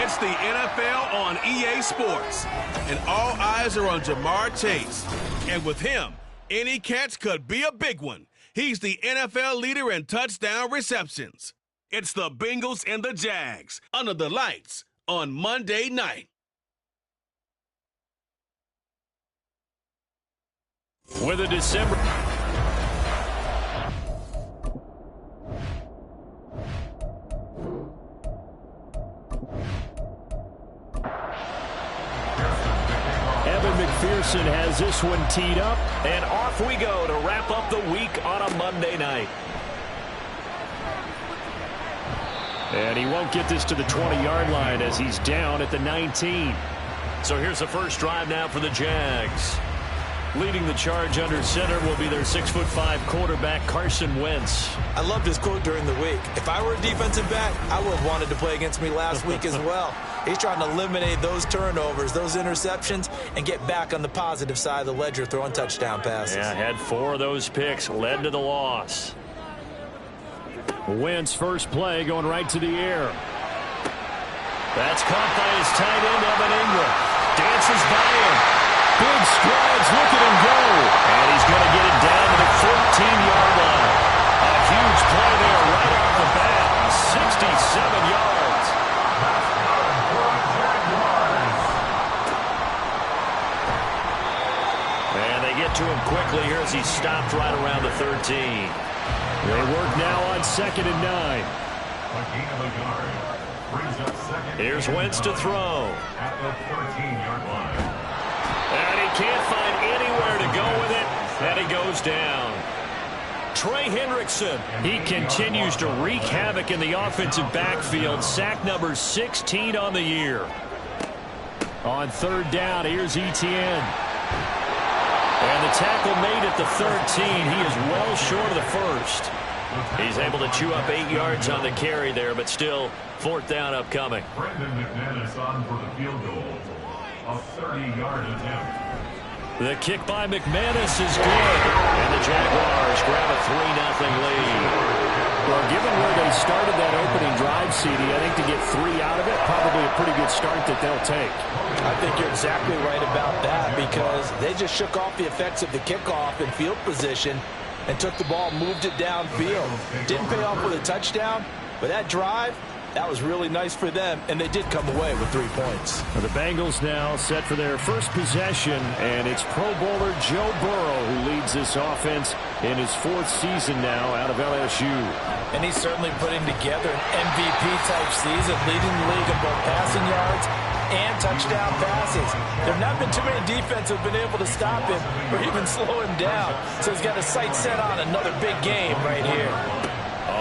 It's the NFL on EA Sports, and all eyes are on Jamar Chase. And with him, any catch could be a big one. He's the NFL leader in touchdown receptions. It's the Bengals and the Jags under the lights on Monday night. With a December... McPherson has this one teed up, and off we go to wrap up the week on a Monday night. And he won't get this to the 20-yard line as he's down at the 19. So here's the first drive now for the Jags. Leading the charge under center will be their 6'5" quarterback, Carson Wentz. I loved his quote during the week. If I were a defensive back, I would have wanted to play against me last week as well. He's trying to eliminate those turnovers, those interceptions, and get back on the positive side of the ledger throwing touchdown passes. Yeah, had 4 of those picks, led to the loss. Wentz first play going right to the air. That's caught by his tight end, Evan Ingram. Dances by him. Big strides, look at him go. And he's going to get it down to the 14-yard line. A huge play there right off the bat. 67 yards. And they get to him quickly here as he stopped right around the 13. They work now on 2nd and 9. Here's Wentz to throw. At the 13-yard line. And he can't find anywhere to go with it, and he goes down. Trey Hendrickson, he continues to wreak havoc in the offensive backfield. Sack number 16 on the year. On 3rd down, here's Etienne. And the tackle made at the 13. He is well short of the first. He's able to chew up 8 yards on the carry there, but still 4th down upcoming. Brendan McManus on for the field goal. A 30-yard attempt. The kick by McManus is good. And the Jaguars grab a 3-0 lead. Well, given where they started that opening drive, CD, I think to get 3 out of it, probably a pretty good start that they'll take. I think you're exactly right about that because they just shook off the effects of the kickoff and field position and took the ball, moved it downfield. Didn't pay off with a touchdown, but that drive, that was really nice for them, and they did come away with 3 points. Well, the Bengals now set for their first possession, and it's Pro Bowler Joe Burrow who leads this offense in his 4th season now out of LSU. And he's certainly putting together an MVP-type season, leading the league in both passing yards and touchdown passes. There have not been too many defenses have been able to stop him or even slow him down, so he's got his sights set on another big game right here.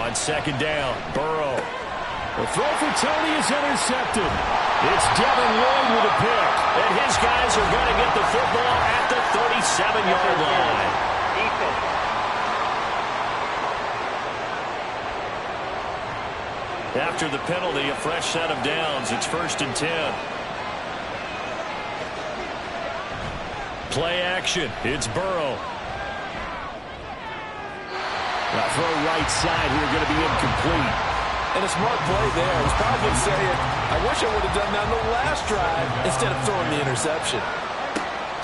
On 2nd down, Burrow. The throw for Tony is intercepted. It's Devin Lloyd with a pick. And his guys are going to get the football at the 37-yard line. After the penalty, a fresh set of downs. It's 1st and 10. Play action. It's Burrow. That throw right side here going to be incomplete. And a smart play there. He's probably saying, I wish I would have done that on the last drive instead of throwing the interception.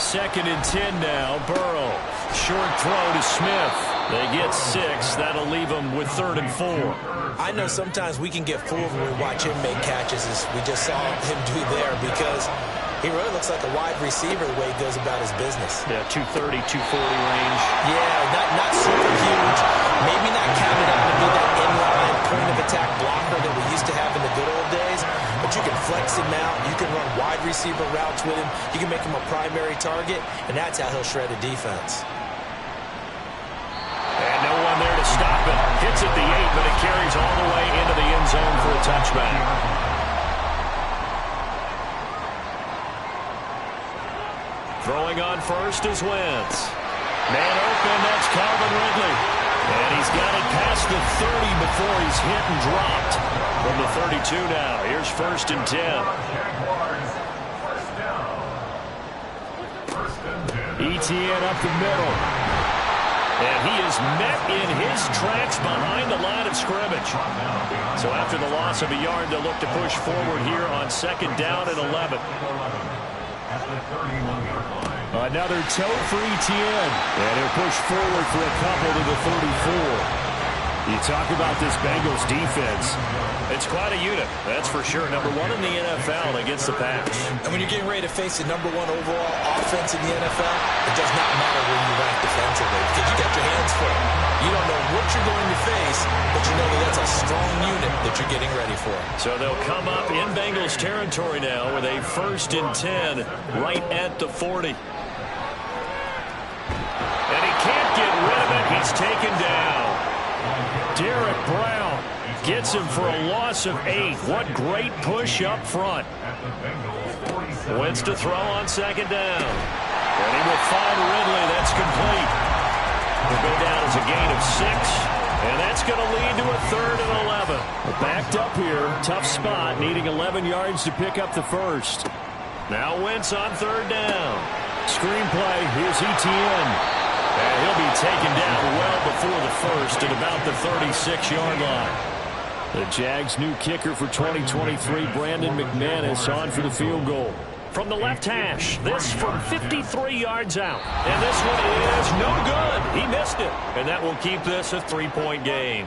2nd and 10 now. Burrow. Short throw to Smith. They get 6. That'll leave them with 3rd and 4. I know sometimes we can get fooled when we watch him make catches as we just saw him do there because he really looks like a wide receiver the way he goes about his business. Yeah, 230, 240 range. Yeah, not super huge. Maybe not counted out to be that inline point-of-attack blocker that we used to have in the good old days, but you can flex him out. You can run wide receiver routes with him. You can make him a primary target, and that's how he'll shred a defense. And no one there to stop it. Hits at the 8, but it carries all the way into the end zone for a touchback. Throwing on first is Wentz. Man open, that's Calvin Ridley. And he's got it past the 30 before he's hit and dropped. From the 32 now, here's 1st and 10. Etienne up the middle. And he is met in his tracks behind the line of scrimmage. So after the loss of a yard, they'll look to push forward here on 2nd down and 11. Another toe for Etienne. And he'll push forward for a couple to the 34. You talk about this Bengals defense. It's quite a unit, that's for sure. #1 in the NFL against the pass. And when you're getting ready to face the #1 overall offense in the NFL, it does not matter where you rank defensively because you got your hands full. You don't know what you're going to face, but you know that that's a strong unit that you're getting ready for. So they'll come up in Bengals territory now with a 1st and 10 right at the 40. And he can't get rid of it. He's taken down. Derek Brown gets him for a loss of 8. What great push up front. Wins to throw on 2nd down. And he will find Ridley. That's complete. Will go down as a gain of 6. And that's going to lead to a 3rd and 11. Backed up here. Tough spot. Needing 11 yards to pick up the 1st. Now Wentz on 3rd down. Screenplay. Here's Etienne. And he'll be taken down well before the 1st at about the 36-yard line. The Jags' new kicker for 2023, Brandon McManus, on for the field goal. From the left hash, this from 53 yards out. And this one is no good. He missed it. And that will keep this a 3-point game.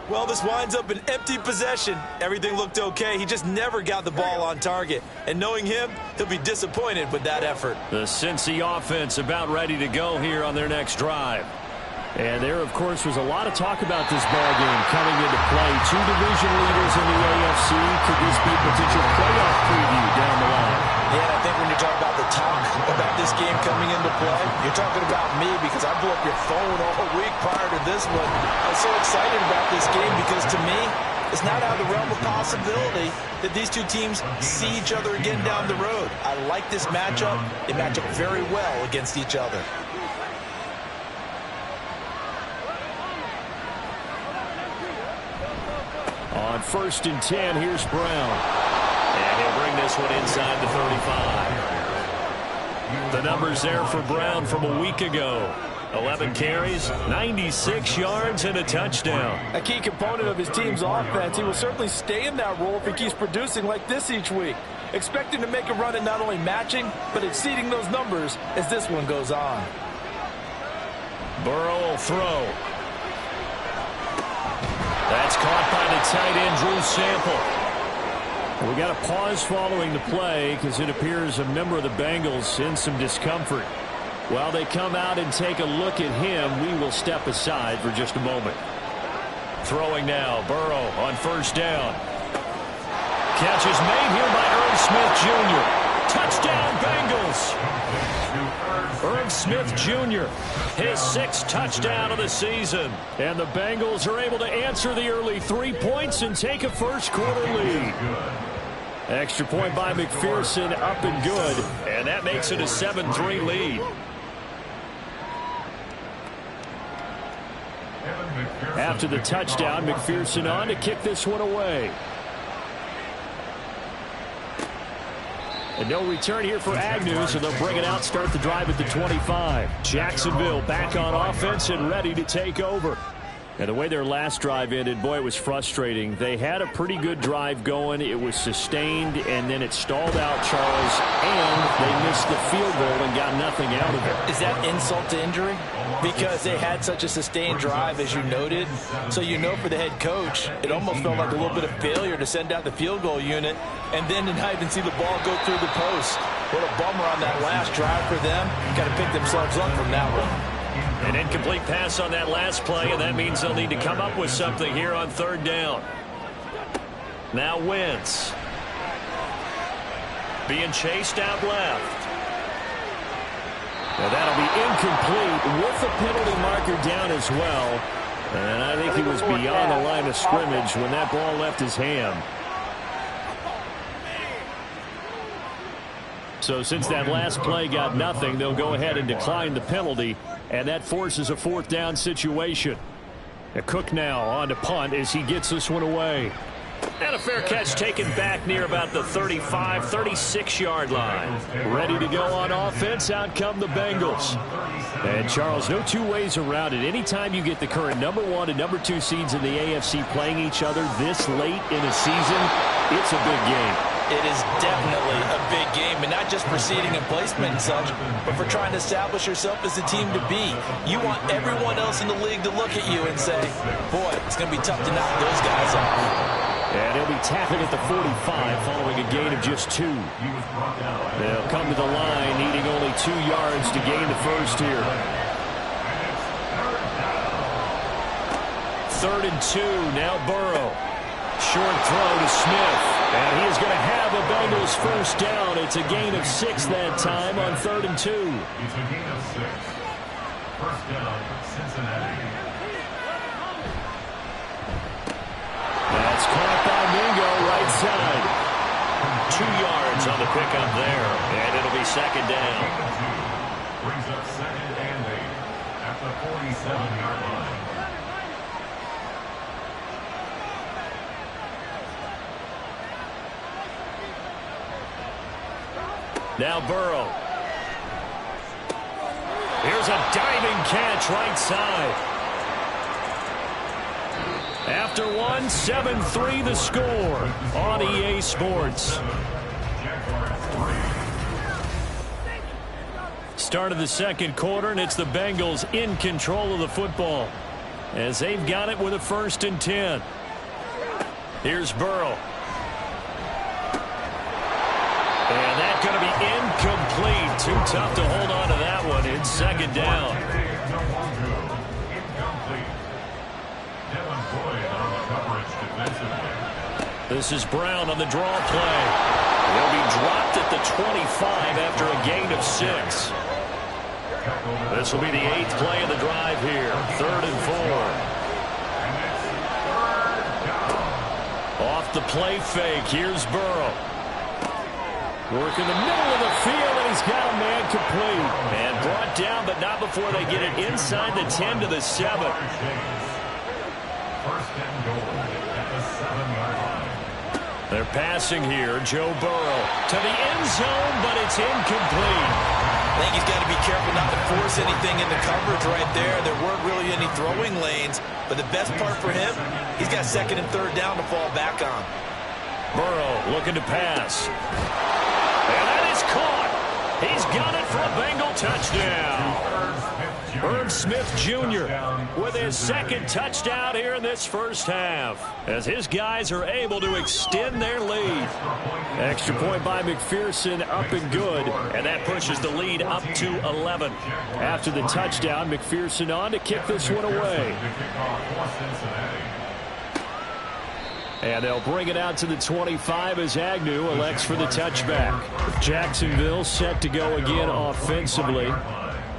Well, this winds up an empty possession. Everything looked okay. He just never got the ball on target. And knowing him, he'll be disappointed with that effort. The Cincy offense about ready to go here on their next drive. And there, of course, was a lot of talk about this ball game coming into play. 2 division leaders in the AFC. Could this be a potential playoff preview down the line? Yeah, I think when you talk about the talk about this game coming into play, you're talking about me because I blew up your phone all week prior to this one. I was so excited about this game because to me, it's not out of the realm of possibility that these two teams see each other again down the road. I like this matchup. They match up very well against each other. On 1st and 10, here's Brown. And he'll bring this one inside the 35. The numbers there for Brown from a week ago. 11 carries, 96 yards, and a touchdown. A key component of his team's offense. He will certainly stay in that role if he keeps producing like this each week. Expect him to make a run at not only matching, but exceeding those numbers as this one goes on. Burrow will throw. That's caught by the tight end, Drew Sample. We got a pause following the play because it appears a member of the Bengals in some discomfort. While they come out and take a look at him, we will step aside for just a moment. Throwing now, Burrow on 1st down. Catch is made here by Irv Smith Jr. Touchdown, Bengals! Irv Smith Jr., his 6th touchdown of the season. And the Bengals are able to answer the early 3 points and take a 1st quarter lead. Extra point by McPherson, up and good. And that makes it a 7-3 lead. After the touchdown, McPherson on to kick this one away. And no return here for Agnew, so they'll bring it out, start the drive at the 25. Jacksonville back on offense and ready to take over. And the way their last drive ended, boy, it was frustrating. They had a pretty good drive going. It was sustained, and then it stalled out, Charles, and they missed the field goal and got nothing out of it. Is that insult to injury? Because they had such a sustained drive, as you noted. So you know for the head coach, it almost felt like a little bit of failure to send out the field goal unit and then to not even see the ball go through the post. What a bummer on that last drive for them. Got to pick themselves up from that one. An incomplete pass on that last play, and that means they'll need to come up with something here on 3rd down. Now Wentz. Being chased out left. Well, that'll be incomplete with the penalty marker down as well. And I think he was beyond the line of scrimmage when that ball left his hand. So since that last play got nothing, they'll go ahead and decline the penalty, and that forces a 4th down situation. Cook now on to punt as he gets this one away. And a fair catch taken back near about the 35, 36-yard line. Ready to go on offense, out come the Bengals. And, Charles, no two ways around it. Anytime you get the current number 1 and number 2 seeds in the AFC playing each other this late in a season, it's a big game. It is definitely a big game, and not just for seeding and placement and such, but for trying to establish yourself as the team to beat. You want everyone else in the league to look at you and say, boy, it's going to be tough to knock those guys off. And he'll be tapping at the 45 following a gain of just 2. They'll come to the line needing only 2 yards to gain the first here. 3rd and 2, now Burrow. Short throw to Smith. And he is going to have a Bengals first down. It's a gain of 6 that time on 3rd and 2. It's a gain of 6. First down, Cincinnati. That's caught by Mingo, right side. 2 yards on the pickup there, and it'll be 2nd down. Brings up 2nd and 8 at the 47-yard line. Now Burrow. Here's a diving catch right side. After 1, 7-3 the score on EA Sports. Start of the second quarter, and it's the Bengals in control of the football as they've got it with a 1st and 10. Here's Burrow. And that's going to be incomplete. Too tough to hold on to that one. It's 2nd down. This is Brown on the draw play. He'll be dropped at the 25 after a gain of 6. This will be the 8th play of the drive here. 3rd and 4. Off the play fake. Here's Burrow. Work in the middle of the field, and he's got a man complete. And brought down, but not before they get it inside the 10 to the 7. First and goal at the 7-yard line. They're passing here. Joe Burrow to the end zone, but it's incomplete. I think he's got to be careful not to force anything in the coverage right there. There weren't really any throwing lanes, but the best part for him, he's got 2nd and 3rd down to fall back on. Burrow looking to pass. And that is caught. He's got it for a Bengal touchdown. Irv Smith Jr. with his 2nd touchdown here in this first half as his guys are able to extend their lead. Extra point by McPherson, up and good, and that pushes the lead up to 11. After the touchdown, McPherson on to kick this one away. And they'll bring it out to the 25 as Agnew elects for the touchback. Jacksonville set to go again offensively.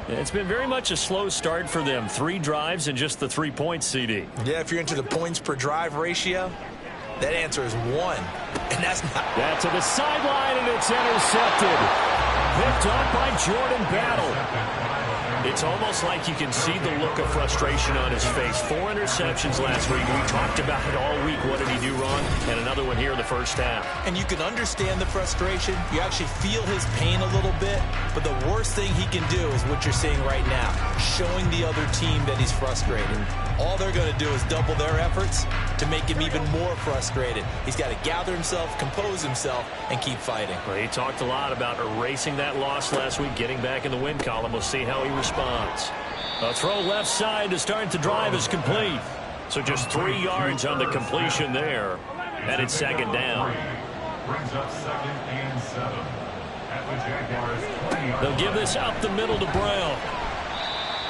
It's been very much a slow start for them. 3 drives and just the 3 points, CD. Yeah, if you're into the points per drive ratio, that answer is 1. And that's not. That's to the sideline, and it's intercepted. Picked up by Jordan Battle. It's almost like you can see the look of frustration on his face. 4 interceptions last week. We talked about it all week. What did he do wrong? And another one here in the first half. And you can understand the frustration. You actually feel his pain a little bit. But the worst thing he can do is what you're seeing right now, showing the other team that he's frustrated. All they're going to do is double their efforts to make him even more frustrated. He's got to gather himself, compose himself, and keep fighting. Well, he talked a lot about erasing that loss last week, getting back in the win column. We'll see how he responds. A throw left side to start the drive is complete. So just 3 yards on the completion there. And it's 2nd down. Brings up 2nd and 7 at the Jaguars 20-yard. They'll give this up the middle to Brown.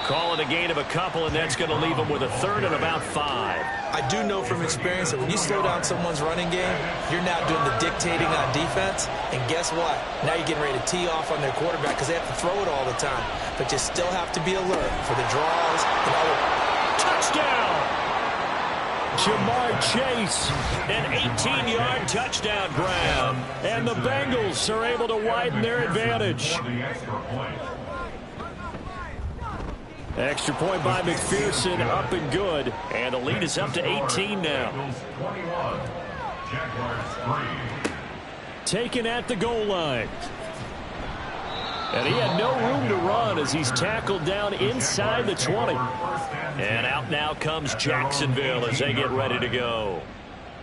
Call it a gain of a couple, and that's going to leave them with a 3rd and about 5. I do know from experience that when you slow down someone's running game, you're now doing the dictating on defense. And guess what? Now you're getting ready to tee off on their quarterback because they have to throw it all the time. But you still have to be alert for the draws and all the... Touchdown! Jamar Chase. An 18-yard touchdown grab. And the Bengals are able to widen their advantage. Extra point by McPherson, up and good. And the lead is up to 18 now. Jaguars 3. Taken at the goal line. And he had no room to run as he's tackled down inside the 20. And out now comes Jacksonville as they get ready to go.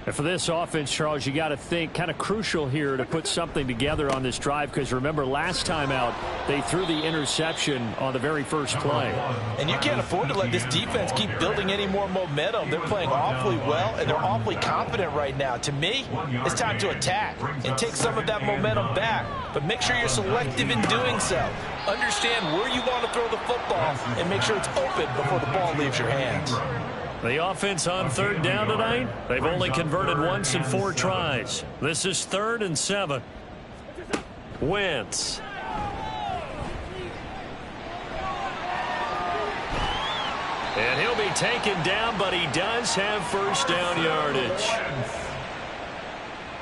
And for this offense, Charles, you got to think kind of crucial here to put something together on this drive, because remember last time out they threw the interception on the very first play. And you can't afford to let this defense keep building any more momentum. They're playing awfully well, and they're awfully confident right now. To me, it's time to attack and take some of that momentum back. But make sure you're selective in doing so. Understand where you want to throw the football and make sure it's open before the ball leaves your hands. The offense on third down tonight, they've only converted once in 4 tries. This is 3rd and 7. Wentz. And he'll be taken down, but he does have first down yardage.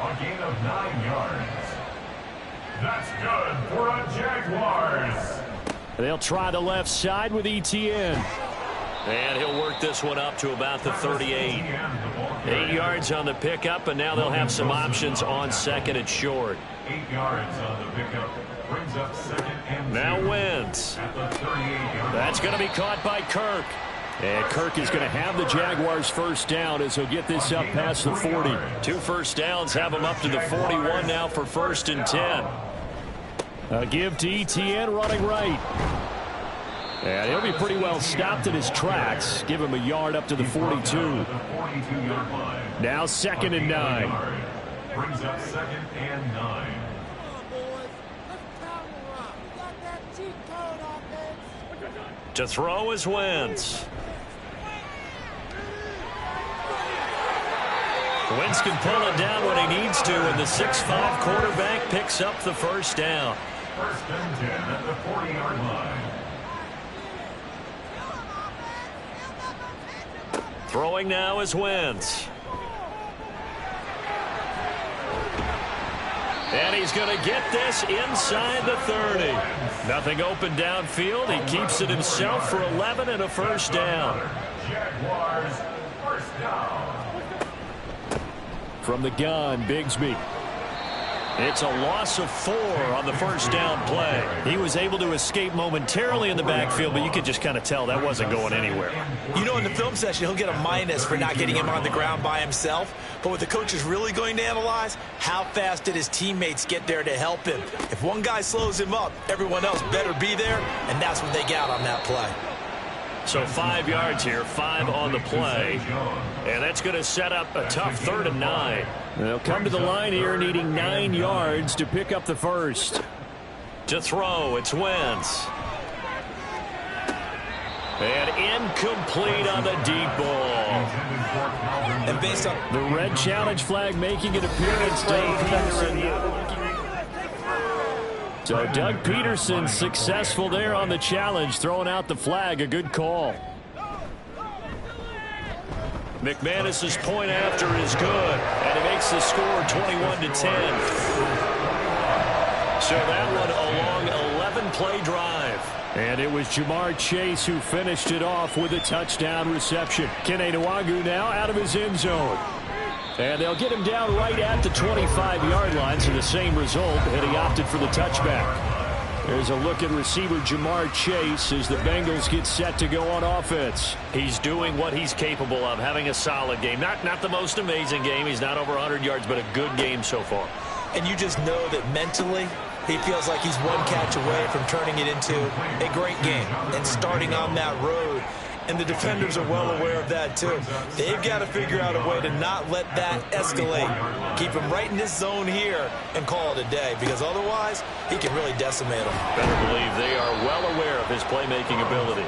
A gain of 9 yards. That's good for a Jaguars. They'll try the left side with ETN. And he'll work this one up to about the 38. 8 yards on the pickup, and now they'll have some options on 2nd and short. 8 yards on the pickup. Brings up 2nd and 2. Now Wentz. At the 38-yard That's going to be caught by Kirk. And Kirk is going to have the Jaguars first down as he'll get this up past the 40. 2 first downs have him up to the 41 now for 1st and 10. A give to ETN running right. And he'll be pretty well stopped in his tracks. Give him a yard up to the 42. Now 2nd and 9. Brings up 2nd and 9. To throw is Wentz. Wentz can pull it down when he needs to, and the 6'5" quarterback picks up the first down. 1st and 10 at the 40-yard line. Throwing now is Wentz. And he's going to get this inside the 30. Nothing open downfield. He keeps it himself for 11 and a first down. Jaguars first down. From the gun, Bigsby. It's a loss of 4 on the first down play. He was able to escape momentarily in the backfield, but you could just kind of tell that wasn't going anywhere. You know, in the film session, he'll get a minus for not getting him on the ground by himself. But what the coach is really going to analyze, how fast did his teammates get there to help him? If one guy slows him up, everyone else better be there, and that's what they got on that play. So 5 yards here, 5 on the play. And that's going to set up a tough 3rd and 9. They'll come to the line here needing 9 yards to pick up the first. To throw, it's Wentz. And incomplete on the deep ball. And based on the red challenge flag making an appearance, Doug Peterson. So Doug Peterson successful there on the challenge, throwing out the flag. A good call. McManus's point after is good, and he makes the score 21-10. So that one a long 11-play drive. And it was Jamar Chase who finished it off with a touchdown reception. Kene Nwangwu now out of his end zone. And they'll get him down right at the 25-yard line, so the same result, and he opted for the touchback. There's a look at receiver Jamar Chase as the Bengals get set to go on offense. He's doing what he's capable of, having a solid game. Not the most amazing game. He's not over 100 yards, but a good game so far. And you just know that mentally, he feels like he's one catch away from turning it into a great game and starting on that road. And the defenders are well aware of that, too. They've got to figure out a way to not let that escalate. Keep him right in this zone here and call it a day, because otherwise he can really decimate them. Better believe they are well aware of his playmaking ability.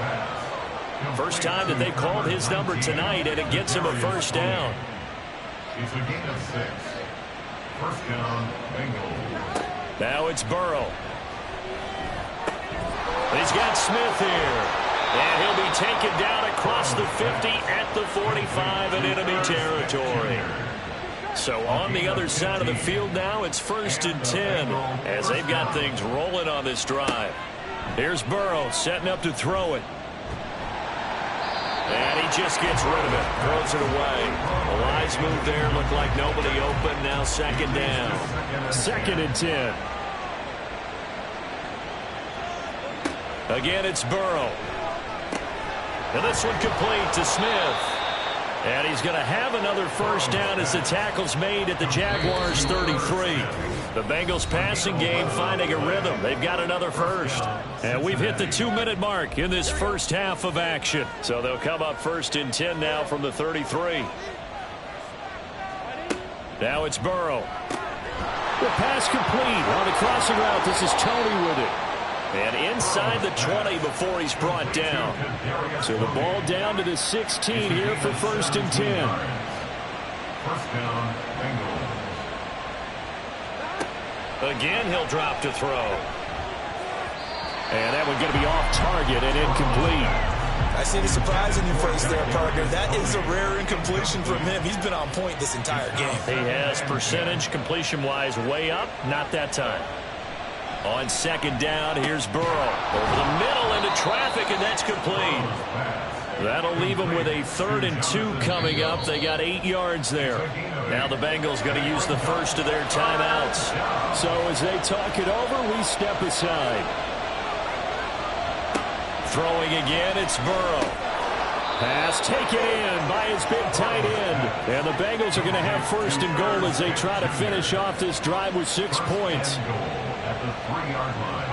First time that they called his number tonight, and it gets him a first down. It's a gain of 6. First down, Bengals. Now it's Burrow. He's got Smith here. And he'll be taken down across the 50 at the 45 in enemy territory. So on the other side of the field now, it's 1st and 10 as they've got things rolling on this drive. Here's Burrow setting up to throw it. And he just gets rid of it. Throws it away. The lines move there. Look like nobody open. Now second down. 2nd and 10. Again, it's Burrow. And this one complete to Smith. And he's going to have another first down as the tackle's made at the Jaguars' 33. The Bengals passing game finding a rhythm. They've got another first. And we've hit the 2-minute mark in this first half of action. So they'll come up 1st and 10 now from the 33. Now it's Burrow. The pass complete on the crossing route. This is Tony with it. And inside the 20 before he's brought down. So the ball down to the 16 here for 1st and 10. First down, Bengals. Again, he'll drop to throw. And that one going to be off target and incomplete. I see the surprise in your face there, partner. That is a rare incompletion from him. He's been on point this entire game. He has percentage completion-wise way up. Not that time. On second down, here's Burrow. Over the middle into traffic, and that's complete. That'll leave them with a 3rd and 2 coming up. They got 8 yards there. Now the Bengals going to use the first of their timeouts. So as they talk it over, we step aside. Throwing again, it's Burrow. Pass taken in by his big tight end. And the Bengals are going to have 1st and goal as they try to finish off this drive with 6 points. At the 3-yard line.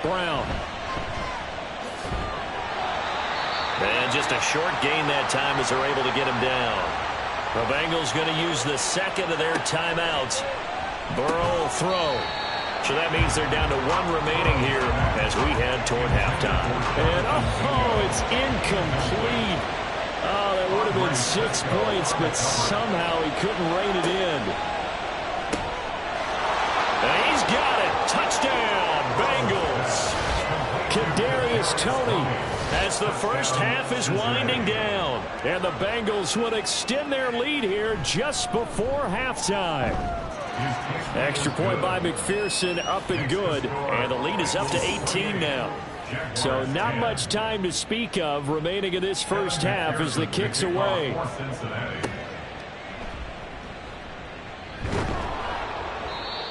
Brown. And just a short gain that time as they're able to get him down. The Bengals going to use the second of their timeouts. Burrow will throw. So that means they're down to 1 remaining here as we head toward halftime. And, it's incomplete. Oh, that would have been 6 points, but somehow he couldn't rein it in. And he's got it. Touchdown, Bengals. Kadarius Toney. As the first half is winding down. And the Bengals would extend their lead here just before halftime. Extra point by McPherson, up and good. And the lead is up to 18 now. So not much time to speak of remaining in this first half as the kick's away.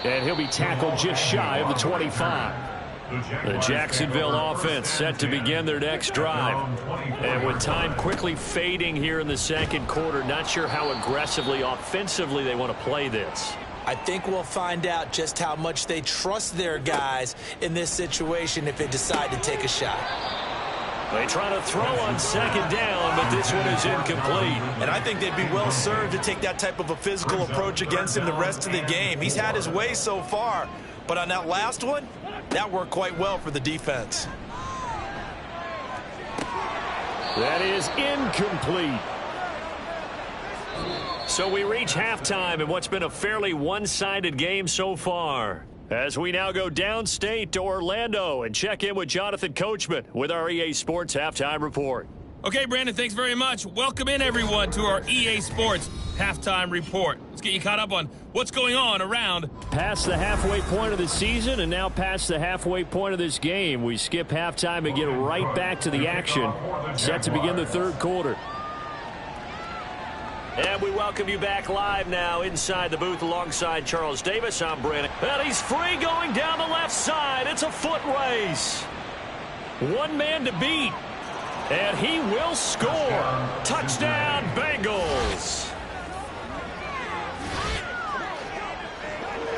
And he'll be tackled just shy of the 25. The Jacksonville offense set to begin their next drive. And with time quickly fading here in the second quarter, not sure how aggressively, offensively they want to play this. I think we'll find out just how much they trust their guys in this situation if they decide to take a shot. They try to throw on second down, but this one is incomplete. And I think they'd be well served to take that type of a physical approach against him the rest of the game. He's had his way so far, but on that last one, that worked quite well for the defense. That is incomplete. So we reach halftime in what's been a fairly one-sided game so far. As we now go downstate to Orlando and check in with Jonathan Coachman with our EA Sports Halftime Report. Okay, Brandon, thanks very much. Welcome in, everyone, to our EA Sports Halftime Report. Let's get you caught up on what's going on around. Past the halfway point of the season and now past the halfway point of this game. We skip halftime and get right back to the action. Set to begin the third quarter. And we welcome you back live now inside the booth alongside Charles Davis. I'm Brandon. And he's free going down the left side. It's a foot race. One man to beat. And he will score. Touchdown, Bengals.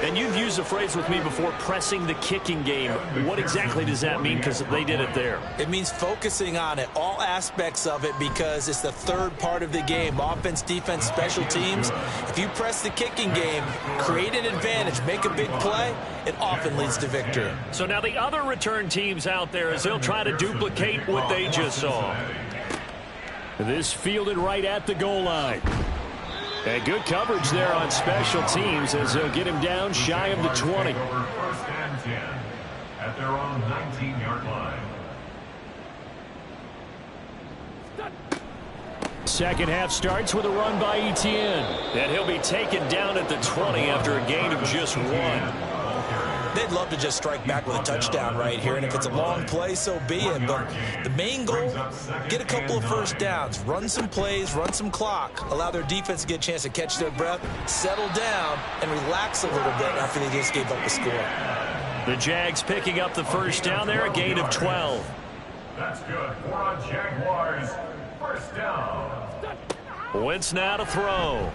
And you've used the phrase with me before, pressing the kicking game. What exactly does that mean? Because they did it there. It means focusing on it, all aspects of it, because it's the third part of the game. Offense, defense, special teams. If you press the kicking game, create an advantage, make a big play, it often leads to victory. So now the other return teams out there as they'll try to duplicate what they just saw. This fielded right at the goal line. And good coverage there on special teams as they'll get him down shy of the 20. First and 10 at their own 19-yard line. Second half starts with a run by Etienne. And he'll be taken down at the 20 after a gain of just 1. they'd love to just strike back with a touchdown right here, and if it's a long play, so be it. But the main goal, get a couple of first downs, run some plays, run some clock, allow their defense to get a chance to catch their breath, settle down, and relax a little bit after they just gave up a score. The Jags picking up the first down there, a gain of 12. That's good for a Jaguars first down. Wentz now to throw.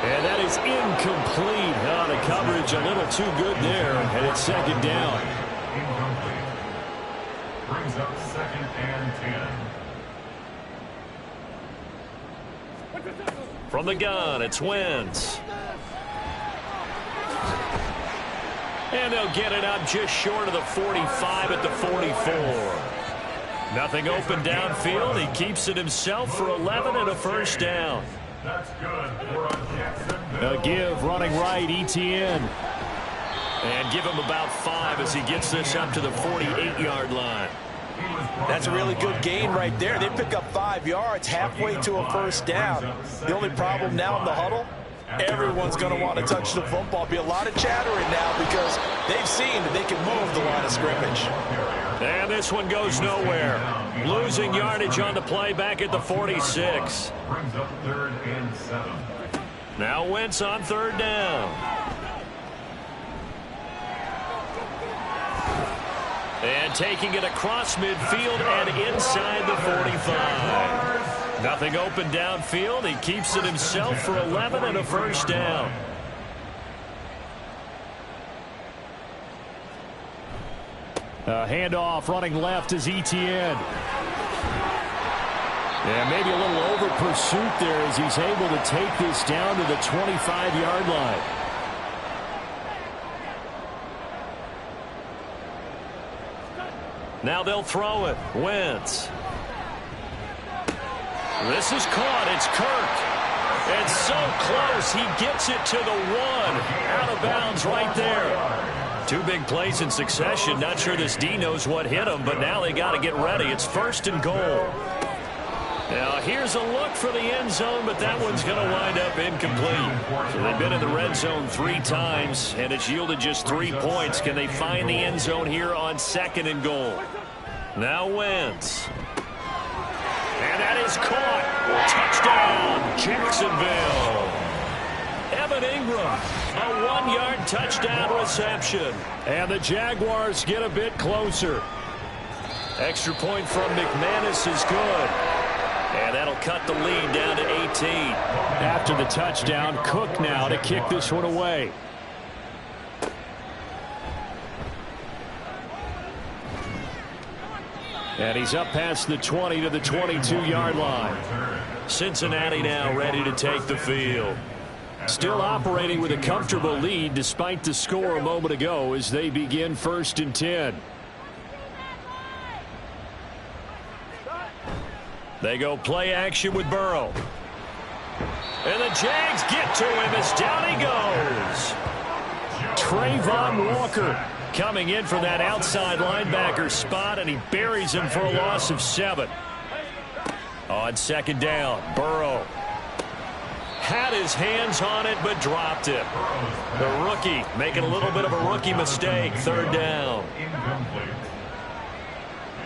And that is incomplete. The coverage a little too good there, and it's second down. Incomplete. Brings up 2nd and 10. From the gun, it's Wentz. And they'll get it up just short of the 45 at the 44. Nothing open downfield. He keeps it himself for 11 and a first down. That's good for a Jacksonville. A give running right, ETN. And give him about 5 as he gets this up to the 48-yard line. That's a really good gain right there. They pick up 5 yards halfway to a first down. The only problem now in the huddle, everyone's going to want to touch the football. Be a lot of chattering now because they've seen that they can move the line of scrimmage. And this one goes nowhere. Losing yardage on the play back at the 46. Brings up 3rd and 7. Now Wentz on 3rd down. And taking it across midfield and inside the 45. Nothing open downfield. He keeps it himself for 11 and a first down. Handoff running left is ETN. And maybe a little over pursuit there as he's able to take this down to the 25-yard line. Now they'll throw it. Wentz. This is caught. It's Kirk. And so close. He gets it to the 1. Out of bounds right there. 2 big plays in succession. Not sure this D knows what hit him, but now they got to get ready. It's 1st and goal. Now here's a look for the end zone, but that one's going to wind up incomplete. So they've been in the red zone 3 times, and it's yielded just 3 points. Can they find the end zone here on 2nd and goal? Now Wentz. And that is caught. Touchdown, Jacksonville. Evan Ingram, a 1-yard touchdown reception. And the Jaguars get a bit closer. Extra point from McManus is good. And that'll cut the lead down to 18. After the touchdown, Cook now to kick this one away. And he's up past the 20 to the 22-yard line. Cincinnati now ready to take the field. Still operating with a comfortable lead despite the score a moment ago as they begin 1st and 10. They go play action with Burrow. And the Jags get to him as down he goes. Trayvon Walker coming in from that outside linebacker spot, and he buries him for a loss of 7. On 2nd down, Burrow had his hands on it but dropped it. The rookie making a little bit of a rookie mistake. 3rd down. Incomplete.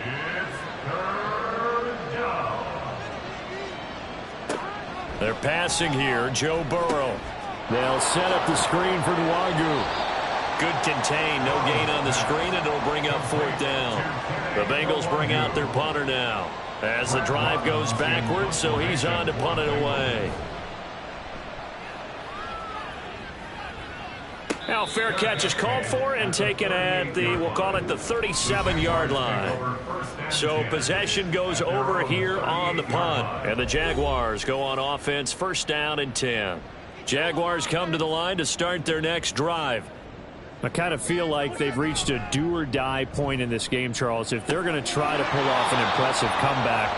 It's 3rd down. They're passing here. Joe Burrow. They'll set up the screen for Nwangu. Good contain. No gain on the screen, and it'll bring up 4th down. The Bengals bring out their punter now as the drive goes backwards, so he's on to punt it away. Now fair catch is called for and taken at the, we'll call it the 37-yard line. So possession goes over here on the punt. And the Jaguars go on offense, 1st down and 10. Jaguars come to the line to start their next drive. I kind of feel like they've reached a do-or-die point in this game, Charles. If they're going to try to pull off an impressive comeback,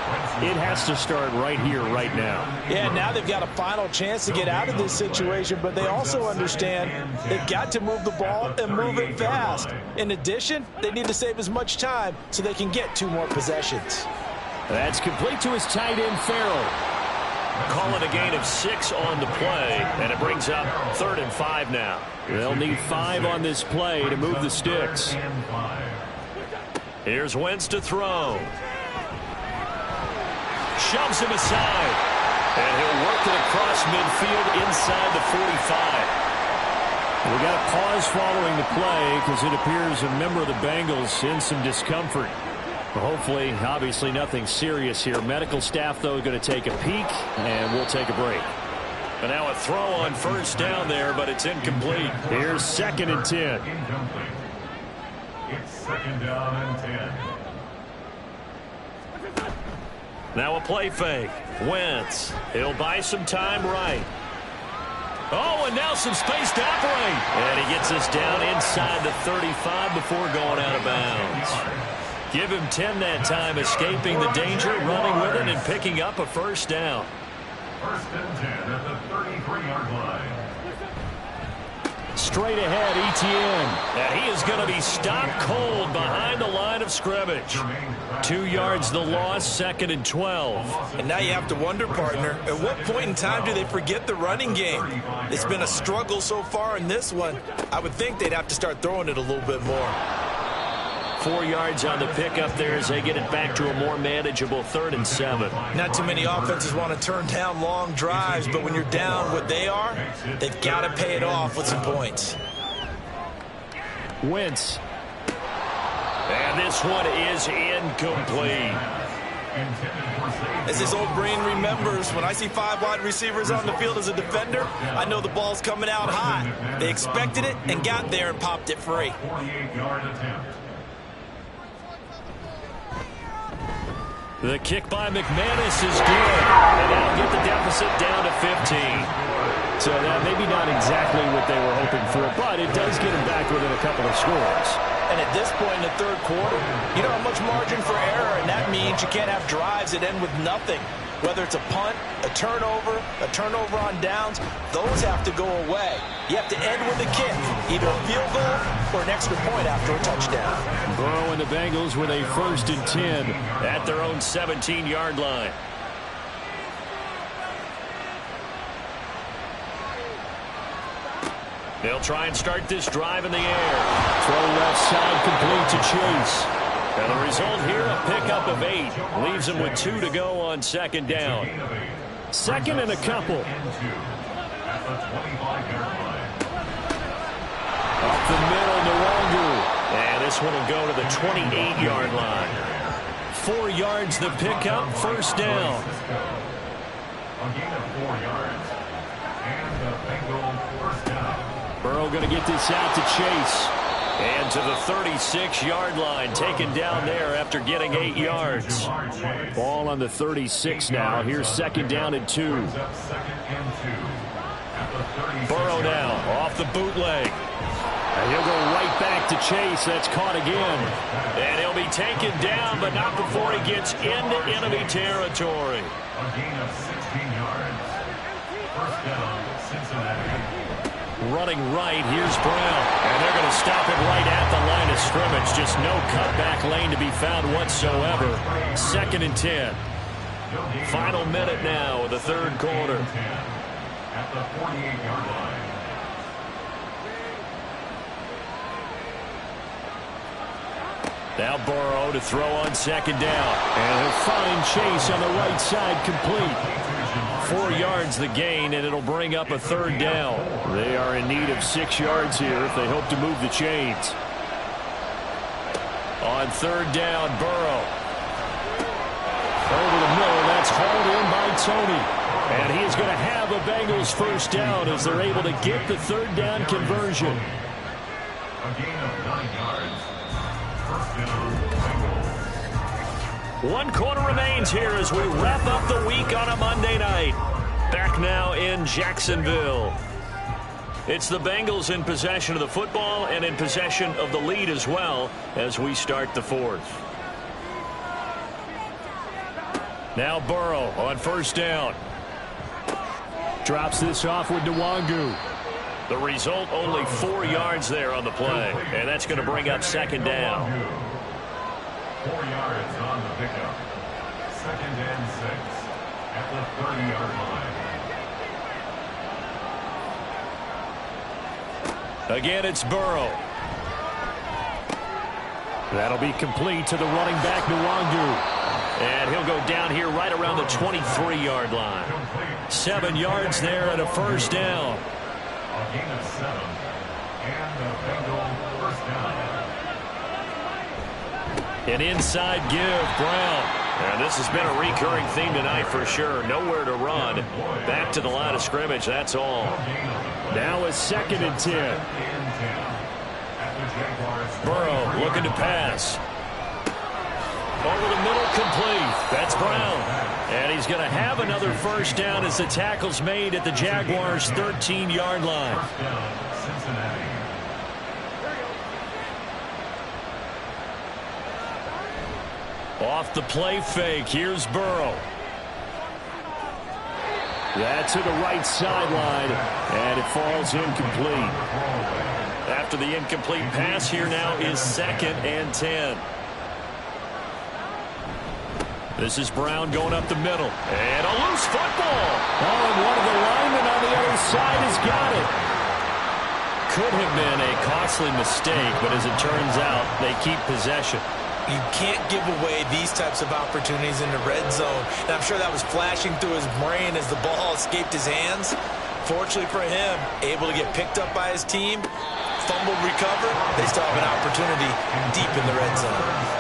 it has to start right here, right now. Yeah, now they've got a final chance to get out of this situation, but they also understand they've got to move the ball and move it fast. In addition, they need to save as much time so they can get 2 more possessions. That's complete to his tight end, Farrell. Call it a gain of 6 on the play, and it brings up 3rd and 5 now. They'll need 5 on this play to move the sticks. Here's Wentz to throw. Shoves him aside. And he'll work it across midfield inside the 45. We got a pause following the play because it appears a member of the Bengals in some discomfort. Hopefully, obviously nothing serious here. Medical staff, though, going to take a peek, and we'll take a break. And now a throw on 1st down there, but it's incomplete. Here's 2nd and 10. Incomplete. It's 2nd down and 10. Now a play fake. Wentz. He'll buy some time right. Oh, and now some space to operate. And he gets us down inside the 35 before going out of bounds. Give him 10 that time, escaping the danger, running with it, and picking up a 1st down. 1st and 10 at the 33-yard line. Straight ahead, Etienne. And he is going to be stopped cold behind the line of scrimmage. 2 yards the loss, 2nd and 12. And now you have to wonder, partner, at what point in time do they forget the running game? It's been a struggle so far in this one. I would think they'd have to start throwing it a little bit more. 4 yards on the pickup there as they get it back to a more manageable 3rd and 7. Not too many offenses want to turn down long drives, but when you're down what they are, they've got to pay it off with some points. Wentz. And this one is incomplete. As his old brain remembers, when I see 5 wide receivers on the field as a defender, I know the ball's coming out hot. They expected it and got there and popped it free. 48-yard attempt. The kick by McManus is good. And that'll get the deficit down to 15. So that maybe not exactly what they were hoping for, but it does get them back within a couple of scores. And at this point in the 3rd quarter, you don't have much margin for error, and that means you can't have drives that end with nothing. Whether it's a punt, a turnover on downs, those have to go away. You have to end with a kick, either a field goal or an extra point after a touchdown. Burrow and the Bengals with a 1st and 10 at their own 17-yard line. They'll try and start this drive in the air. Throw left side complete to Chase. And the result here, a pickup of 8. Leaves them with 2 to go on 2nd down. 2nd and a couple. Up the middle, Nwangu. And this one will go to the 28-yard line. 4 yards the pickup, 1st down. A gain of 4 yards. And the Bengals 1st down. Burrow going to get this out to Chase. And to the 36-yard line, taken down there after getting 8 yards. Ball on the 36 now. Here's 2nd down and 2. Burrow now off the bootleg. And he'll go right back to Chase. That's caught again. And he'll be taken down, but not before he gets into enemy territory. A gain of 16 yards. 1st down, Cincinnati. Running right, here's Brown. And they're going to stop him right at the line of scrimmage. Just no cutback lane to be found whatsoever. 2nd and 10. Final minute now of the 3rd quarter. At the 48-yard line. Now Burrow to throw on 2nd down. And he'll find Chase on the right side complete. 4 yards the gain, and it'll bring up a 3rd down. They are in need of 6 yards here if they hope to move the chains. On 3rd down, Burrow. Over the middle, that's hauled in by Tony. And he is going to have a Bengals 1st down as they're able to get the 3rd down conversion. A gain of 9 yards. 1st down, Bengals. 1 quarter remains here as we wrap up the week on a Monday night. Back now in Jacksonville. It's the Bengals in possession of the football and in possession of the lead as well as we start the 4th. Now Burrow on 1st down. Drops this off with Nwangu. The result, only 4 yards there on the play. And that's going to bring up 2nd down. 4 yards on the pickup. 2nd and 6. at the 30-yard line. Again, it's Burrow. That'll be complete to the running back, Nwangu. And he'll go down here right around the 23-yard line. 7 yards there and a first down. A gain of 7. And the Bengals first down. An inside give, Brown. And this has been a recurring theme tonight for sure. Nowhere to run. Back to the line of scrimmage, that's all. Now a 2nd and 10. Burrow looking to pass. Over the middle, complete. That's Brown. And he's going to have another first down as the tackle's made at the Jaguars' 13-yard line. Off the play fake, here's Burrow. That to the right sideline, and it falls incomplete. After the incomplete pass, here now is 2nd and 10. This is Brown going up the middle. And a loose football. Oh, and one of the linemen on the other side has got it. Could have been a costly mistake, but as it turns out, they keep possession. You can't give away these types of opportunities in the red zone. And I'm sure that was flashing through his brain as the ball escaped his hands. Fortunately for him, able to get picked up by his team, fumbled, recovered. They still have an opportunity deep in the red zone.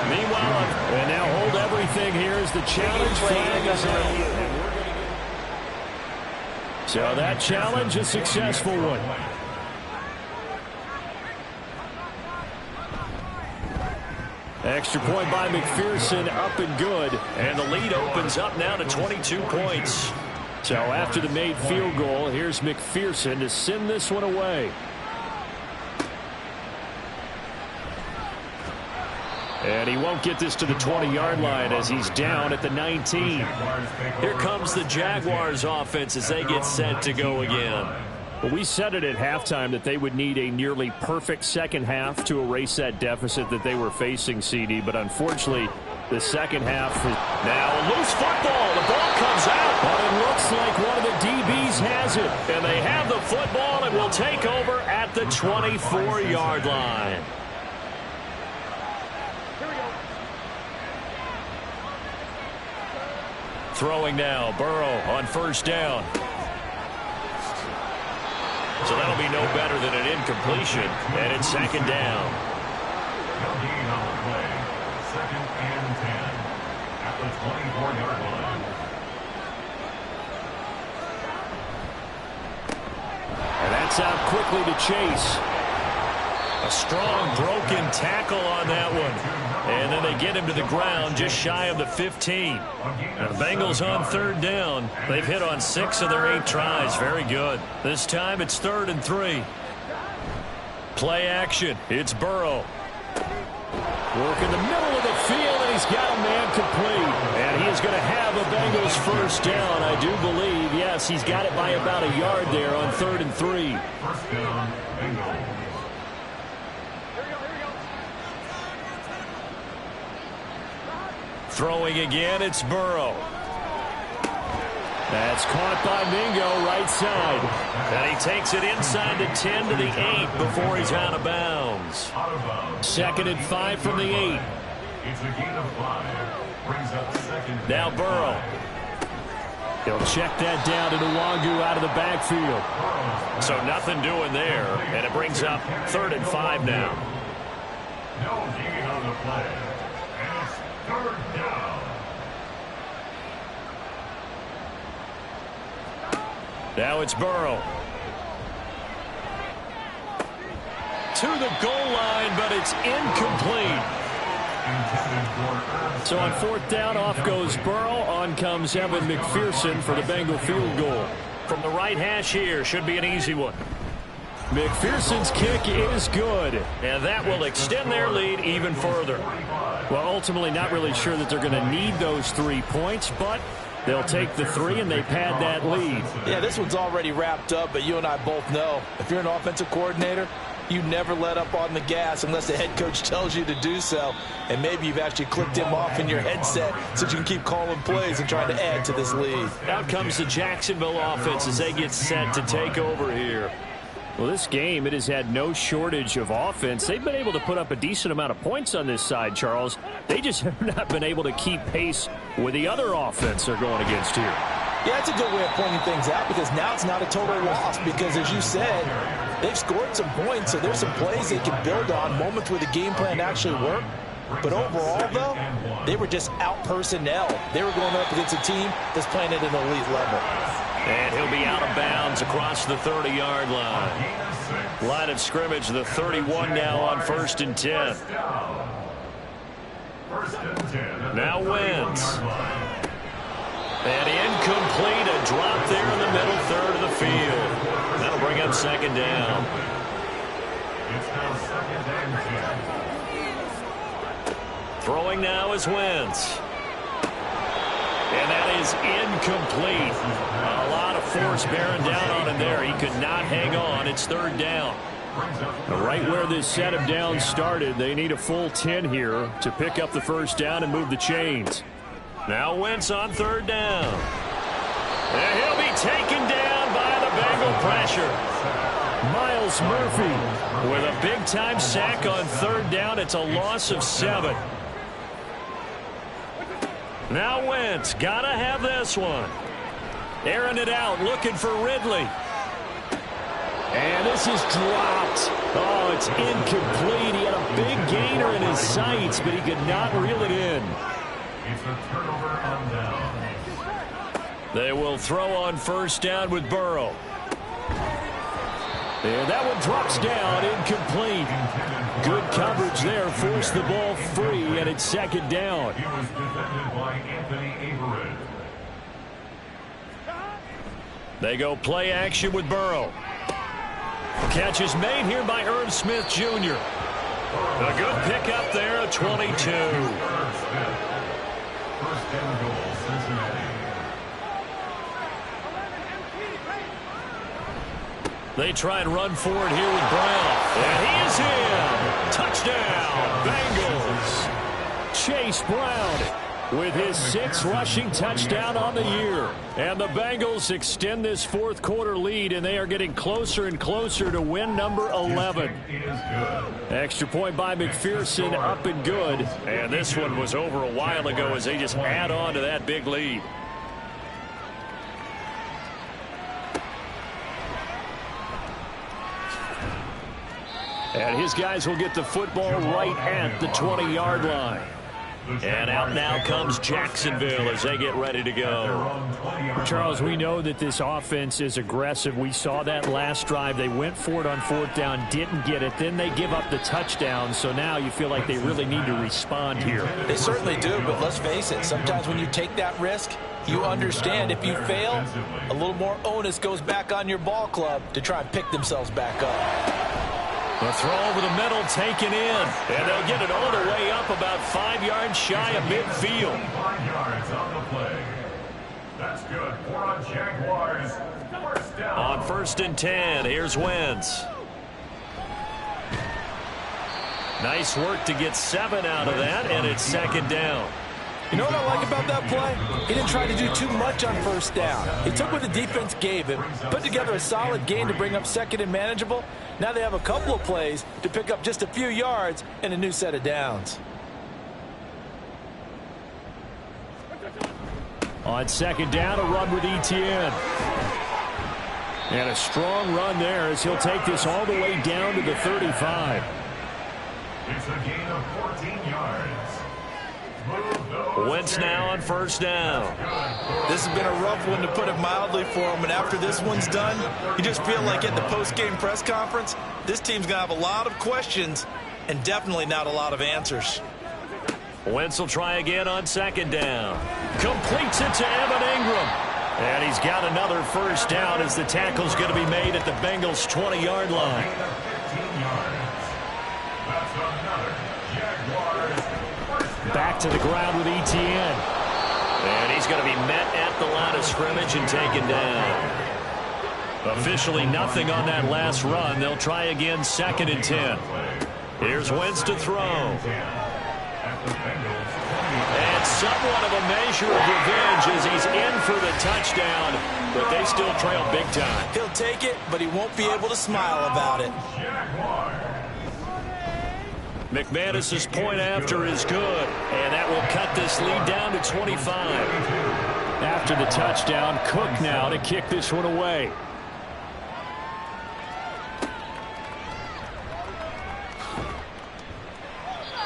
Meanwhile, and now hold everything here as the challenge flag is out. So that challenge, a successful one. Extra point by McPherson, up and good. And the lead opens up now to 22 points. So after the made field goal, here's McPherson to send this one away. And he won't get this to the 20-yard line as he's down at the 19. Here comes the Jaguars offense as they get set to go again. Well, we said it at halftime that they would need a nearly perfect second half to erase that deficit that they were facing, CD. But unfortunately, the second half is now a loose football. The ball comes out. But it looks like one of the DBs has it. And they have the football and will take over at the 24-yard line. Throwing now, Burrow on first down. So that'll be no better than an incompletion, and it's 2nd down. No gain on the play. 2nd and 10 at the 24-yard line. And that's out quickly to Chase. A strong broken tackle on that one. And then they get him to the ground just shy of the 15. Now the Bengals on 3rd down. They've hit on 6 of their 8 tries. Very good. This time it's 3rd and 3. Play action. It's Burrow. Work in the middle of the field, and he's got a man complete. And he is going to have a Bengals first down, I do believe. Yes, he's got it by about a yard there on 3rd and 3. First down, Bengals. Throwing again, it's Burrow. That's caught by Mingo, right side. And he takes it inside the 10 to the 8 before he's out of bounds. 2nd and 5 from the 8. It's a gain of 5. Brings up 2nd. Now Burrow. He'll check that down to Nwangu out of the backfield. So nothing doing there. And it brings up 3rd and 5 now. No gain on the play. And it's 3rd down. Now it's Burrow. To the goal line, but it's incomplete. So on 4th down, off goes Burrow. On comes Evan McPherson for the Bengal field goal. From the right hash here, should be an easy one. McPherson's kick is good. And that will extend their lead even further. Well, ultimately, not really sure that they're going to need those 3 points, but they'll take the 3 and they pad that lead. Yeah, this one's already wrapped up, but you and I both know if you're an offensive coordinator, you never let up on the gas unless the head coach tells you to do so. And maybe you've actually clicked him off in your headset so you can keep calling plays and trying to add to this lead. Out comes the Jacksonville offense as they get set to take over here. Well, this game, it has had no shortage of offense. They've been able to put up a decent amount of points on this side, Charles. They just have not been able to keep pace with the other offense they're going against here. Yeah, it's a good way of pointing things out because now it's not a total loss because, as you said, they've scored some points, so there's some plays they can build on, moments where the game plan actually worked. But overall, though, they were just out-personnel. They were going up against a team that's playing at an elite level. And he'll be out of bounds across the 30-yard line. Line of scrimmage, the 31 now on 1st and 10. Now Wentz. And incomplete, a drop there in the middle third of the field. That'll bring up 2nd down. It's now 2nd and 10. Throwing now is Wentz. And that is incomplete. A lot of force bearing down on him there. He could not hang on. It's 3rd down. Right where this set of downs started, they need a full 10 here to pick up the 1st down and move the chains. Now Wentz on 3rd down. And he'll be taken down by the Bengal pressure. Myles Murphy with a big-time sack on 3rd down. It's a loss of 7. Now Wentz, gotta have this one. Airing it out, looking for Ridley. And this is dropped. Oh, it's incomplete. He had a big gainer in his sights, but he could not reel it in. It's a turnover on down. They will throw on 1st down with Burrow. And that one drops down, incomplete. Good coverage there, forced the ball free, and it's 2nd down. He was defended by Anthony Averett. They go play action with Burrow. Catch is made here by Irv Smith Jr. A good pickup there at 22. Irv Smith. 1st and goal, Cincinnati. They try and run forward here with Brown. And he is in. Touchdown, Bengals. Chase Brown with his 6th rushing touchdown on the year. And the Bengals extend this 4th quarter lead, and they are getting closer and closer to win number 11. Extra point by McPherson, up and good. And this one was over a while ago as they just add on to that big lead. And his guys will get the football right at the 20-yard line. And out now comes Jacksonville as they get ready to go. Charles, we know that this offense is aggressive. We saw that last drive. They went for it on 4th down, didn't get it. Then they give up the touchdown. So now you feel like they really need to respond here. They certainly do, but let's face it. Sometimes when you take that risk, you understand if you fail, a little more onus goes back on your ball club to try and pick themselves back up. The throw over the middle taken in. And they'll get it all the way up about 5 yards shy of midfield. 5 yards on the play. That's good for a Jaguars. 1st down. On 1st and 10, here's Wentz. Nice work to get 7 out of that, and it's 2nd down. You know what I like about that play? He didn't try to do too much on 1st down. He took what the defense gave him, put together a solid game to bring up 2nd and manageable. Now they have a couple of plays to pick up just a few yards and a new set of downs. On 2nd down, a run with Etienne. And a strong run there as he'll take this all the way down to the 35. It's a gain of 14 yards. Wentz now on 1st down. This has been a rough one, to put it mildly, for him. And after this one's done, you just feel like at the post-game press conference, this team's going to have a lot of questions and definitely not a lot of answers. Wentz will try again on 2nd down. Completes it to Evan Ingram. And he's got another 1st down as the tackle's going to be made at the Bengals' 20-yard line. Back to the ground with Etienne. And he's going to be met at the line of scrimmage and taken down. Officially nothing on that last run. They'll try again, 2nd and 10. Here's Wentz to throw. And somewhat of a measure of revenge as he's in for the touchdown, but they still trail big time. He'll take it, but he won't be able to smile about it. McManus's point after is good, and that will cut this lead down to 25. After the touchdown, Cook now to kick this one away.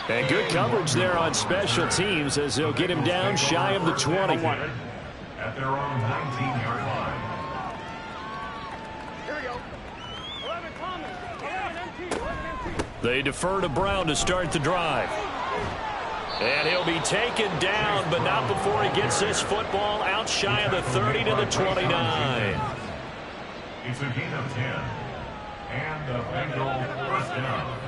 And good coverage there on special teams as they'll get him down shy of the 20. At their own 19-yard line. They defer to Brown to start the drive. And he'll be taken down, but not before he gets this football out shy of the 30 to the 29. It's a gain of 10. And the Bengals first down.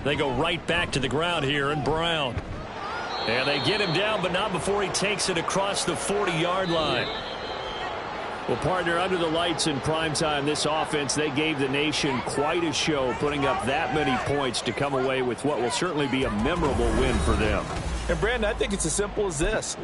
They go right back to the ground here, and Brown. And they get him down, but not before he takes it across the 40-yard line. Well, partner, under the lights in primetime, this offense, they gave the nation quite a show, putting up that many points to come away with what will certainly be a memorable win for them. And, Brandon, I think it's as simple as this.